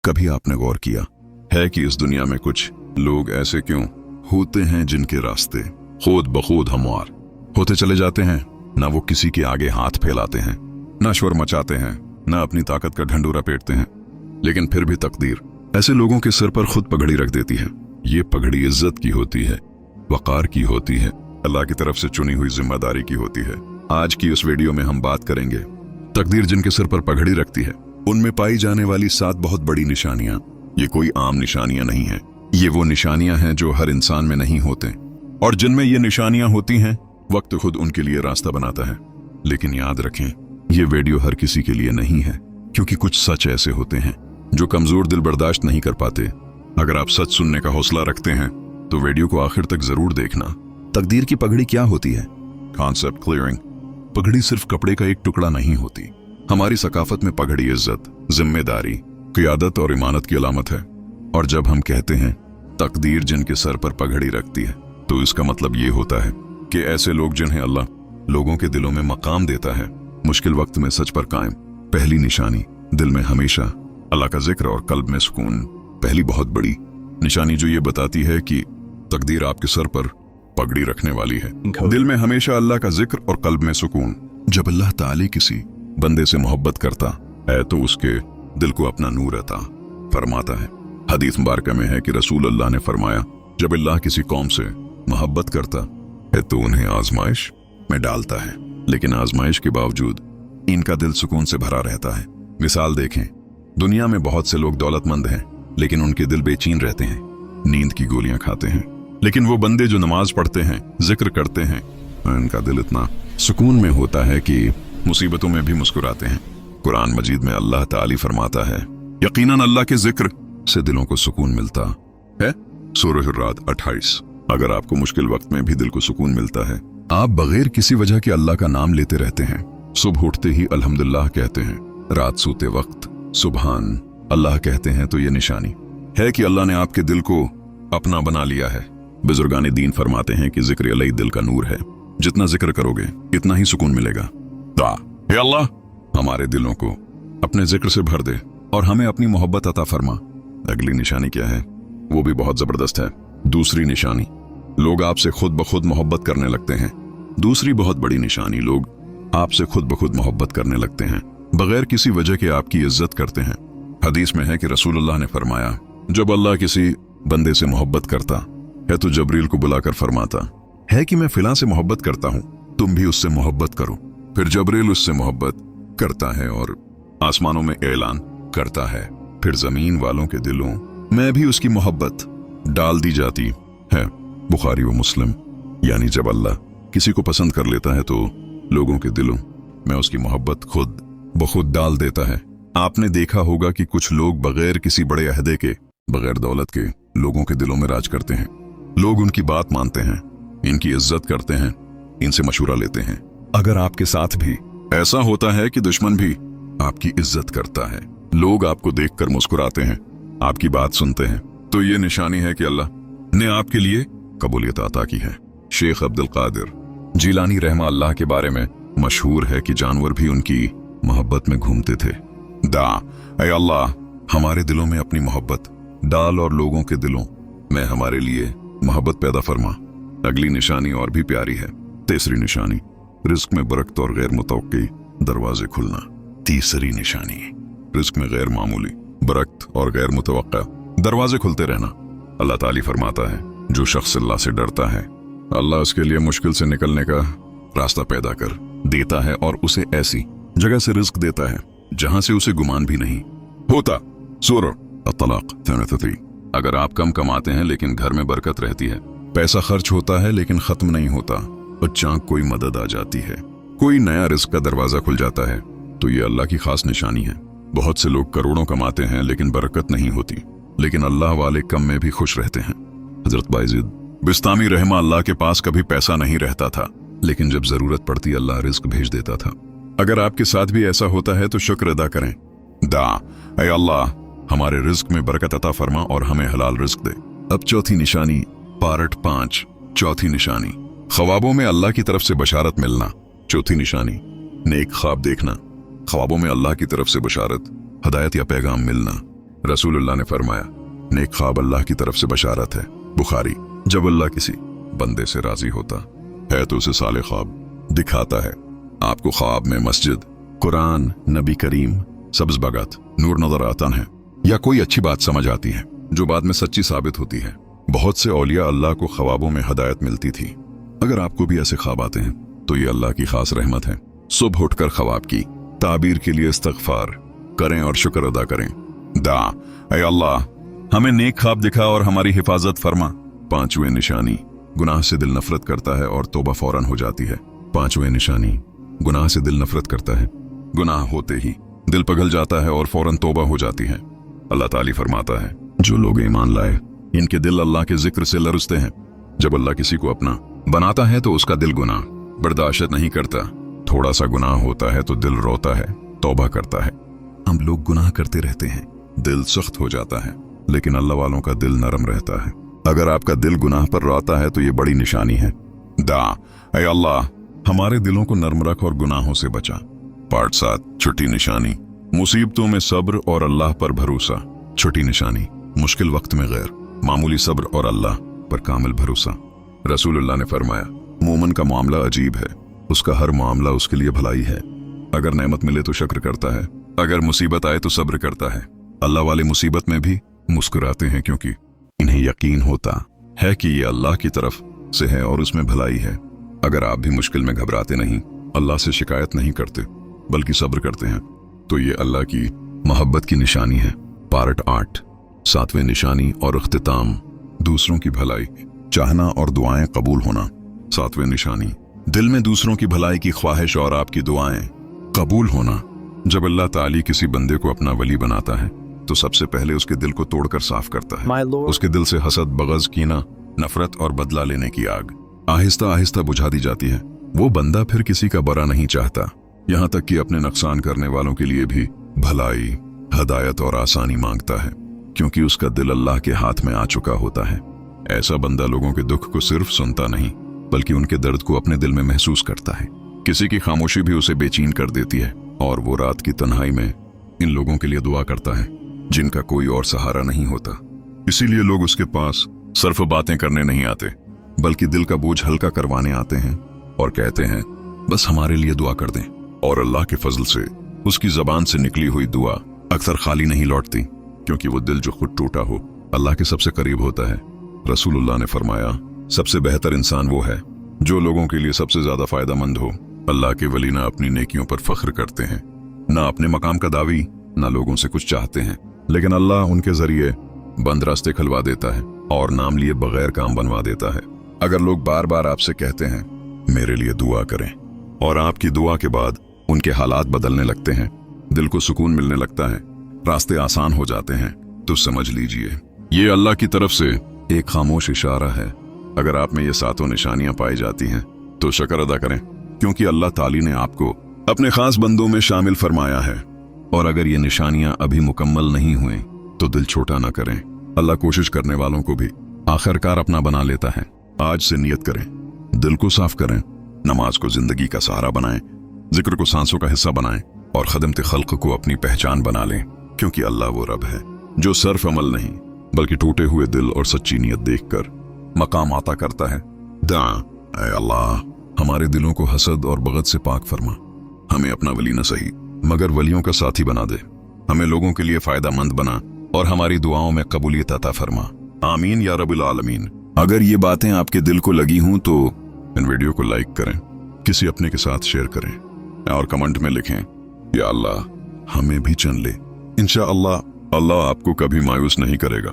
कभी आपने गौर किया है कि इस दुनिया में कुछ लोग ऐसे क्यों होते हैं जिनके रास्ते खुद बखुद हमवार होते चले जाते हैं? ना वो किसी के आगे हाथ फैलाते हैं, ना शोर मचाते हैं, ना अपनी ताकत का ढंडोरा पेटते हैं, लेकिन फिर भी तकदीर ऐसे लोगों के सिर पर खुद पगड़ी रख देती है। ये पगड़ी इज्जत की होती है, वकार की होती है, अल्लाह की तरफ से चुनी हुई जिम्मेदारी की होती है। आज की इस वीडियो में हम बात करेंगे तकदीर जिनके सिर पर पगड़ी रखती है, उनमें पाई जाने वाली 7 बहुत बड़ी निशानियां। ये कोई आम निशानियां नहीं है, ये वो निशानियां हैं जो हर इंसान में नहीं होते, और जिनमें ये निशानियां होती हैं वक्त खुद उनके लिए रास्ता बनाता है। लेकिन याद रखें, ये वीडियो हर किसी के लिए नहीं है, क्योंकि कुछ सच ऐसे होते हैं जो कमजोर दिल बर्दाश्त नहीं कर पाते। अगर आप सच सुनने का हौसला रखते हैं तो वीडियो को आखिर तक जरूर देखना। तकदीर की पगड़ी क्या होती है? Concept clearing. पगड़ी सिर्फ कपड़े का एक टुकड़ा नहीं होती। हमारी सकाफत में पगड़ी इज्जत, जिम्मेदारी, क़ियादत और इमानत की अलामत है। और जब हम कहते हैं तकदीर जिनके सर पर पगड़ी रखती है, तो इसका मतलब ये होता है कि ऐसे लोग जिन्हें अल्लाह लोगों के दिलों में मकाम देता है, मुश्किल वक्त में सच पर कायम। पहली निशानी, दिल में हमेशा अल्लाह का जिक्र और कल्ब में सुकून। पहली बहुत बड़ी निशानी जो ये बताती है कि तकदीर आपके सर पर पगड़ी रखने वाली है। दिल में हमेशा अल्लाह का जिक्र और कल्ब में सुकून। जब अल्लाह ताली किसी बंदे से मोहब्बत करता है तो उसके दिल को अपना नूर अता फरमाता है। हदीस मुबारक में है कि रसूल अल्लाह ने फरमाया, जब अल्लाह किसी कौम से मोहब्बत करता है तो उन्हें आजमाइश में डालता है, लेकिन आजमाइश के बावजूद इनका दिल सुकून से भरा रहता है। मिसाल देखें, दुनिया में बहुत से लोग दौलतमंद हैं, लेकिन उनके दिल बेचैन रहते हैं, नींद की गोलियां खाते हैं। लेकिन वो बंदे जो नमाज पढ़ते हैं, जिक्र करते हैं, उनका दिल इतना सुकून में होता है कि मुसीबतों में भी मुस्कुराते हैं। कुरान मजीद में अल्लाह ताली फरमाता है, यकीनन अल्लाह के जिक्र से दिलों को सुकून मिलता है। सूरह रात 28। अगर आपको मुश्किल वक्त में भी दिल को सुकून मिलता है, आप बगैर किसी वजह के अल्लाह का नाम लेते रहते हैं, सुबह उठते ही अल्हम्दुलिल्लाह कहते हैं, रात सोते वक्त सुबहान अल्लाह कहते हैं, तो ये निशानी है कि अल्लाह ने आपके दिल को अपना बना लिया है। बुजुर्गान दीन फरमाते हैं कि जिक्र अलई दिल का नूर है, जितना जिक्र करोगे इतना ही सुकून मिलेगा। हे अल्लाह, हमारे दिलों को अपने जिक्र से भर दे और हमें अपनी मोहब्बत अता फरमा। अगली निशानी क्या है? वो भी बहुत जबरदस्त है। दूसरी निशानी, लोग आपसे खुद ब खुद मोहब्बत करने लगते हैं। दूसरी बहुत बड़ी निशानी, लोग आपसे खुद ब खुद मोहब्बत करने लगते हैं, बगैर किसी वजह के आपकी इज्जत करते हैं। हदीस में है कि रसूलुल्लाह ने फरमाया, जब अल्लाह किसी बंदे से मोहब्बत करता है तो जबरील को बुलाकर फरमाता है कि मैं फिलां से मोहब्बत करता हूं, तुम भी उससे मोहब्बत करो। फिर जबरील उससे मोहब्बत करता है और आसमानों में ऐलान करता है, फिर जमीन वालों के दिलों में भी उसकी मोहब्बत डाल दी जाती है। बुखारी व मुस्लिम। यानी जब अल्लाह किसी को पसंद कर लेता है तो लोगों के दिलों में उसकी मोहब्बत खुद ब खुद डाल देता है। आपने देखा होगा कि कुछ लोग बगैर किसी बड़े अहदे के, बगैर दौलत के लोगों के दिलों में राज करते हैं। लोग उनकी बात मानते हैं, इनकी इज्जत करते हैं, इनसे मशवरा लेते हैं। अगर आपके साथ भी ऐसा होता है कि दुश्मन भी आपकी इज्जत करता है, लोग आपको देखकर मुस्कुराते हैं, आपकी बात सुनते हैं, तो ये निशानी है कि अल्लाह ने आपके लिए कबूलियत अता की है। शेख अब्दुल कादिर जिलानी रहमा अल्लाह के बारे में मशहूर है कि जानवर भी उनकी मोहब्बत में घूमते थे। ऐ अल्लाह, हमारे दिलों में अपनी मोहब्बत डाल और लोगों के दिलों में हमारे लिए मोहब्बत पैदा फरमा। अगली निशानी और भी प्यारी है। तीसरी निशानी, रिस्क में बरकत और गैर मुतवक्की दरवाजे खुलना। तीसरी निशानी, रिस्क में गैर मामूली बरकत और गैर मुतवक्का दरवाजे खुलते रहना। अल्लाह ताली फरमाता है, जो शख्स अल्लाह से डरता है, अल्लाह उसके लिए मुश्किल से निकलने का रास्ता पैदा कर देता है और उसे ऐसी जगह से रिस्क देता है जहां से उसे गुमान भी नहीं होता। सूरह अत-तलाक 33। अगर आप कम कमाते हैं लेकिन घर में बरकत रहती है, पैसा खर्च होता है लेकिन खत्म नहीं होता, अचानक कोई मदद आ जाती है, कोई नया रिस्क का दरवाजा खुल जाता है, तो ये अल्लाह की खास निशानी है। बहुत से लोग करोड़ों कमाते हैं लेकिन बरकत नहीं होती, लेकिन अल्लाह वाले कम में भी खुश रहते हैं। हजरत बायजीद बिस्तामी रहमा अल्लाह के पास कभी पैसा नहीं रहता था, लेकिन जब जरूरत पड़ती अल्लाह रिस्क भेज देता था। अगर आपके साथ भी ऐसा होता है तो शुक्र अदा करें। ऐ अल्लाह, हमारे रिस्क में बरकत अता फरमा और हमें हलाल रिस्क दे। अब चौथी निशानी, पार्ट 5। चौथी निशानी, ख्वाबों में अल्लाह की तरफ से बशारत मिलना। चौथी निशानी, नेक ख्वाब देखना। ख्वाबों में अल्लाह की तरफ से बशारत, हदायत या पैगाम मिलना। रसूलुल्लाह ने फरमाया, नेक ख्वाब अल्लाह की तरफ से बशारत है। बुखारी। जब अल्लाह किसी बंदे से राजी होता है तो उसे साले ख्वाब दिखाता है। आपको ख्वाब में मस्जिद, कुरान, नबी करीम, सब्ज बगत, नूर नजर आता है या कोई अच्छी बात समझ आती है जो बाद में सच्ची साबित होती है। बहुत से औलिया अल्लाह को ख्वाबों में हदायत मिलती थी। अगर आपको भी ऐसे ख्वाब आते हैं तो ये अल्लाह की खास रहमत है। सुबह उठकर ख्वाब की ताबीर के लिए इस्तगफार करें और शुक्र अदा करें। ऐ अल्लाह हमें नेक ख्वाब दिखा और हमारी हिफाजत फरमा। पांचवें निशानी, गुनाह से दिल नफरत करता है और तौबा फौरन हो जाती है। पांचवें निशानी, गुनाह से दिल नफरत करता है, गुनाह होते ही दिल पिघल जाता है और फौरन तौबा हो जाती है। अल्लाह ताली फरमाता है, जो लोग ईमान लाए इनके दिल अल्लाह के जिक्र से लरजते हैं। जब अल्लाह किसी को अपना बनाता है तो उसका दिल गुनाह बर्दाश्त नहीं करता। थोड़ा सा गुनाह होता है तो दिल रोता है, तौबा करता है। हम लोग गुनाह करते रहते हैं, दिल सख्त हो जाता है, लेकिन अल्लाह वालों का दिल नरम रहता है। अगर आपका दिल गुनाह पर रोता है तो ये बड़ी निशानी है। ऐ अल्लाह हमारे दिलों को नरम रख और गुनाहों से बचा। पार्ट 7, छठी निशानी, मुसीबतों में सब्र और अल्लाह पर भरोसा। छठी निशानी, मुश्किल वक्त में गैर मामूली सब्र और अल्लाह पर कामिल भरोसा। रसूलुल्लाह ने फरमाया, मोमिन का मामला अजीब है, उसका हर मामला उसके लिए भलाई है। अगर नेमत मिले तो शुक्र करता है, अगर मुसीबत आए तो सब्र करता है। अल्लाह वाले मुसीबत में भी मुस्कुराते हैं क्योंकि इन्हें यकीन होता है कि ये अल्लाह की तरफ से है और उसमें भलाई है। अगर आप भी मुश्किल में घबराते नहीं, अल्लाह से शिकायत नहीं करते बल्कि सब्र करते हैं तो ये अल्लाह की मोहब्बत की निशानी है। पार्ट 8, 7वें निशानी और इख्तिताम, दूसरों की भलाई चाहना और दुआएं कबूल होना। 7वें निशानी, दिल में दूसरों की भलाई की ख्वाहिश और आपकी दुआएं कबूल होना। जब अल्लाह ताली किसी बंदे को अपना वली बनाता है तो सबसे पहले उसके दिल को तोड़कर साफ करता है। उसके दिल से हसद, बगज, कीना, नफरत और बदला लेने की आग आहिस्ता आहिस्ता बुझा दी जाती है। वो बंदा फिर किसी का बुरा नहीं चाहता, यहाँ तक कि अपने नुकसान करने वालों के लिए भी भलाई, हदायत और आसानी मांगता है, क्योंकि उसका दिल अल्लाह के हाथ में आ चुका होता है। ऐसा बंदा लोगों के दुख को सिर्फ सुनता नहीं बल्कि उनके दर्द को अपने दिल में महसूस करता है। किसी की खामोशी भी उसे बेचैन कर देती है और वो रात की तन्हाई में इन लोगों के लिए दुआ करता है जिनका कोई और सहारा नहीं होता। इसीलिए लोग उसके पास सिर्फ बातें करने नहीं आते बल्कि दिल का बोझ हल्का करवाने आते हैं और कहते हैं, बस हमारे लिए दुआ कर दें। और अल्लाह के फजल से उसकी जबान से निकली हुई दुआ अक्सर खाली नहीं लौटती, क्योंकि वो दिल जो खुद टूटा हो अल्लाह के सबसे करीब होता है। रसूलुल्लाह ने फरमाया, सबसे बेहतर इंसान वो है जो लोगों के लिए सबसे ज्यादा फायदेमंद हो। अल्लाह के वली ना अपनी नेकियों पर फख्र करते हैं, ना अपने मकाम का दावी, ना लोगों से कुछ चाहते हैं, लेकिन अल्लाह उनके जरिए बंद रास्ते खुलवा देता है और नाम लिए बगैर काम बनवा देता है। अगर लोग बार बार आपसे कहते हैं मेरे लिए दुआ करें और आपकी दुआ के बाद उनके हालात बदलने लगते हैं, दिल को सुकून मिलने लगता है, रास्ते आसान हो जाते हैं, तो समझ लीजिए ये अल्लाह की तरफ से एक खामोश इशारा है। अगर आप में ये 7 निशानियां पाई जाती हैं तो शुक्र अदा करें, क्योंकि अल्लाह ताली ने आपको अपने खास बंदों में शामिल फरमाया है। और अगर ये निशानियां अभी मुकम्मल नहीं हुए तो दिल छोटा ना करें। अल्लाह कोशिश करने वालों को भी आखिरकार अपना बना लेता है। आज से नियत करें, दिल को साफ करें, नमाज को जिंदगी का सहारा बनाएं, जिक्र को सांसों का हिस्सा बनाएं और खदमत खल्क को अपनी पहचान बना लें, क्योंकि अल्लाह वो रब है जो सिर्फ अमल नहीं बल्कि टूटे हुए दिल और सच्ची नियत देखकर मकाम आता करता है। ऐ अल्लाह हमारे दिलों को हसद और बगद से पाक फरमा, हमें अपना वली न सही मगर वलियों का साथी बना दे, हमें लोगों के लिए फायदेमंद बना और हमारी दुआओं में कबूलियत अता फरमा। आमीन या रब्बुल आलमीन। अगर ये बातें आपके दिल को लगी हों तो इन वीडियो को लाइक करें, किसी अपने के साथ शेयर करें और कमेंट में लिखें, या अल्लाह हमें भी चुन ले। इंशाअल्लाह अल्लाह आपको कभी मायूस नहीं करेगा।